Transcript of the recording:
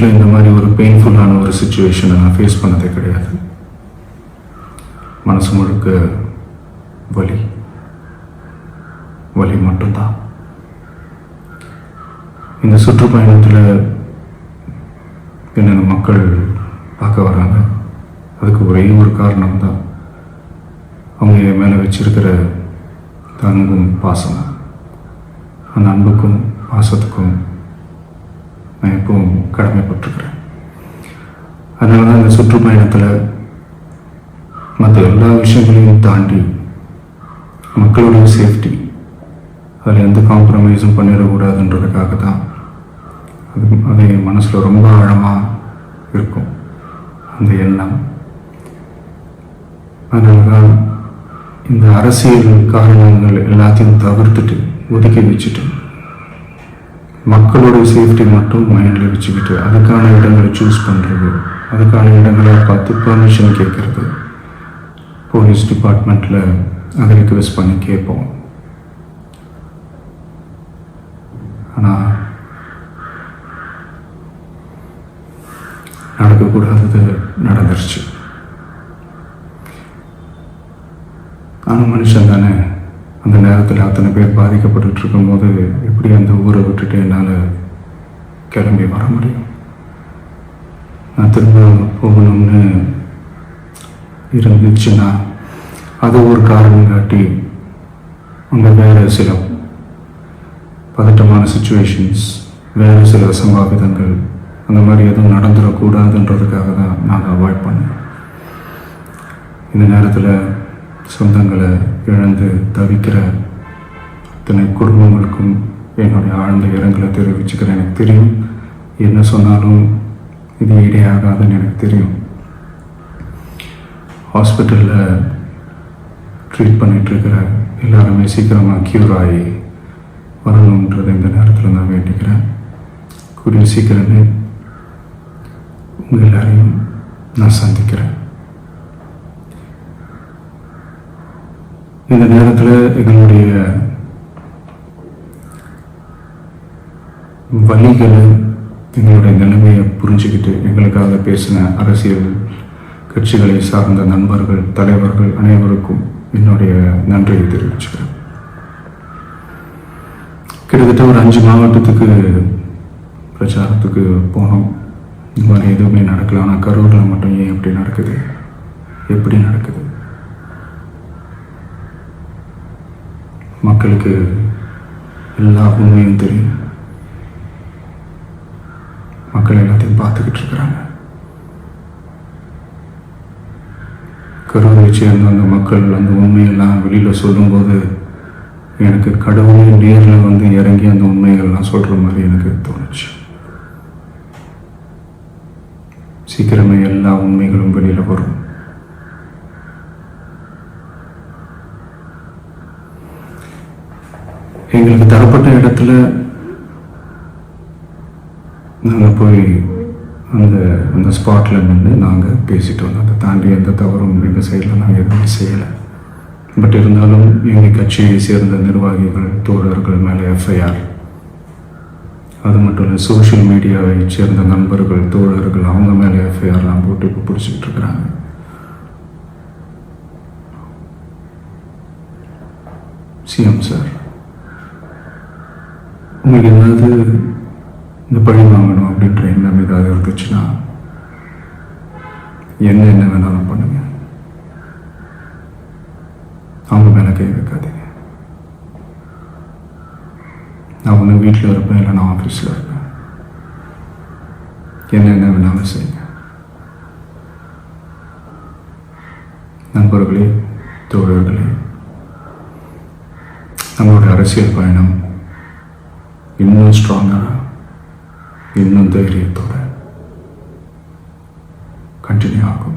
லைஃப்பில் இந்த மாதிரி ஒரு பெயின்ஃபுல்லான ஒரு சுச்சுவேஷனை நான் ஃபேஸ் பண்ணதே கிடையாது. மனசு முழுக்க வலி வலி மட்டும்தான். இந்த சுற்றுப்பயணத்தில் என்னென்ன மக்கள் பார்க்க வராங்க, அதுக்கு ஒரே ஒரு காரணம் தான் அவங்க என் மேலே வச்சிருக்கிற அன்பும் பாசமும். அந்த அன்புக்கும் பாசத்துக்கும் நான் எப்பவும் கடமைப்பட்டிருக்கிறேன். அதனால தான் இந்த சுற்றுப்பயணத்தில் மற்ற எல்லா விஷயங்களையும் தாண்டி மக்களுடைய சேஃப்டி, அதில் எந்த காம்ப்ரமைஸும் பண்ணிடக்கூடாதுன்றதுக்காக தான் அது என் மனசில் ரொம்ப ஆழமாக இருக்கும் அந்த எண்ணம். அதனால தான் இந்த அரசியல் காரணங்கள் எல்லாத்தையும் தவிர்த்துட்டு ஒதுக்கி வச்சுட்டு மக்களோட சேஃப்டி மட்டும் மைண்டில் வச்சுக்கிட்டு அதுக்கான இடங்களை சூஸ் பண்ணுறது, அதுக்கான இடங்களை பார்த்து பர்மிஷன் கேட்குறது, போலீஸ் டிபார்ட்மெண்ட்டில் அதை ரிக்வெஸ்ட் பண்ணி கேட்போம். ஆனால் நடக்கக்கூடாதது நடந்துருச்சு. ஆனால் மனுஷன் தானே, அந்த நேரத்தில் அத்தனை பேர் பாதிக்கப்பட்டு இருக்கும்போது எப்படி அந்த ஊரை விட்டுட்டு என்னால் கிளம்பி வர முடியும்? நான் திரும்ப போகணும்னு இருந்துச்சுன்னா அது ஒரு காரணம் காட்டி அங்கே வேறு சில பதட்டமான சுச்சுவேஷன்ஸ், வேறு சில சம்பாவிதங்கள் அந்த மாதிரி எதுவும் நடந்துடக்கூடாதுன்றதுக்காக தான் நான் அவாய்ட் பண்ணேன். இந்த நேரத்தில் சொந்தங்களை இழந்து தவிக்கிற அத்தனை குடும்பங்களுக்கும் என்னுடைய ஆழ்ந்த இரங்கலை தெரிவிச்சுக்கிறேன். எனக்கு தெரியும், என்ன சொன்னாலும் இது ஈடேயாகாதுன்னு எனக்கு தெரியும். ஹாஸ்பிட்டலில் ட்ரீட் பண்ணிகிட்ருக்கிற எல்லாருமே சீக்கிரமாக க்யூர் ஆகி வரணுன்றதை இந்த நேரத்தில் நான் வேண்டிக்கிறேன். கூடிய சீக்கிரமே உங்கள் எல்லாரையும் நான் சந்திக்கிறேன். இந்த நேரத்தில் எங்களுடைய வழிகளை, எங்களுடைய நிலைமையை புரிஞ்சுக்கிட்டு எங்களுக்காக பேசின அரசியல் கட்சிகளை சார்ந்த நண்பர்கள், தலைவர்கள் அனைவருக்கும் என்னுடைய நன்றியை தெரிவிச்சுக்கிறேன். கிட்டத்தட்ட ஒரு 5 மாவட்டத்துக்கு பிரச்சாரத்துக்கு போனோம். இந்த மாதிரி எதுவுமே நடக்கல. ஆனால் கரூரில் மட்டும் ஏன் எப்படி நடக்குது, எப்படி நடக்குது? மக்களுக்கு எல்லா உண்மையும் தெரியும். மக்கள் எல்லாத்தையும் பார்த்துக்கிட்டு இருக்கிறாங்க. கரூரை சேர்ந்த அந்த மக்கள் அந்த உண்மையெல்லாம் வெளியில் சொல்லும்போது எனக்கு கடவுளே நேரில் வந்து இறங்கி அந்த உண்மைகள்லாம் சொல்கிற மாதிரி எனக்கு தோணுச்சு. சீக்கிரமே எல்லா உண்மைகளும் வெளியில் வரும். எங்களுக்கு தரப்பட்ட இடத்துல நாங்கள் போய் அந்த ஸ்பாட்டில் நின்று நாங்கள் பேசிட்டு வந்தோம். அதை தாண்டி எந்த தவறும் எங்கள் சைடில் நாங்கள் எதுவுமே செய்யலை. பட் இருந்தாலும் எங்கள் கட்சியை சேர்ந்த நிர்வாகிகள், தோழர்கள் மேலே எஃப்ஐஆர், அது மட்டும் இல்லை சோஷியல் மீடியாவை சேர்ந்த நண்பர்கள், தோழர்கள் அவங்க மேலே எஃப்ஐஆர்லாம் போட்டு இப்போ பிடிச்சிக்கிட்டு இருக்கிறாங்க. சிஎம் சார், உங்களுக்கு ஏதாவது இந்த பழி வாங்கணும் அப்படின்ற எண்ணம் ஏதாவது இருந்துச்சுன்னா என்ன வேணாலும் பண்ணுங்க. அவங்க மேலே கை வைக்காதீங்க. நான் ஒன்று வீட்டில் இருப்பேன், இல்லை நான் ஆஃபீஸில் இருப்பேன். என்ன வேணாலும் செய்யுங்க. நண்பர்களே, தோழர்களே, நம்மளுடைய அரசியல் பயணம் இன்னும் ஸ்ட்ராங்காக, இன்னும் தைரியத்தோட கண்டினியூ ஆகும்.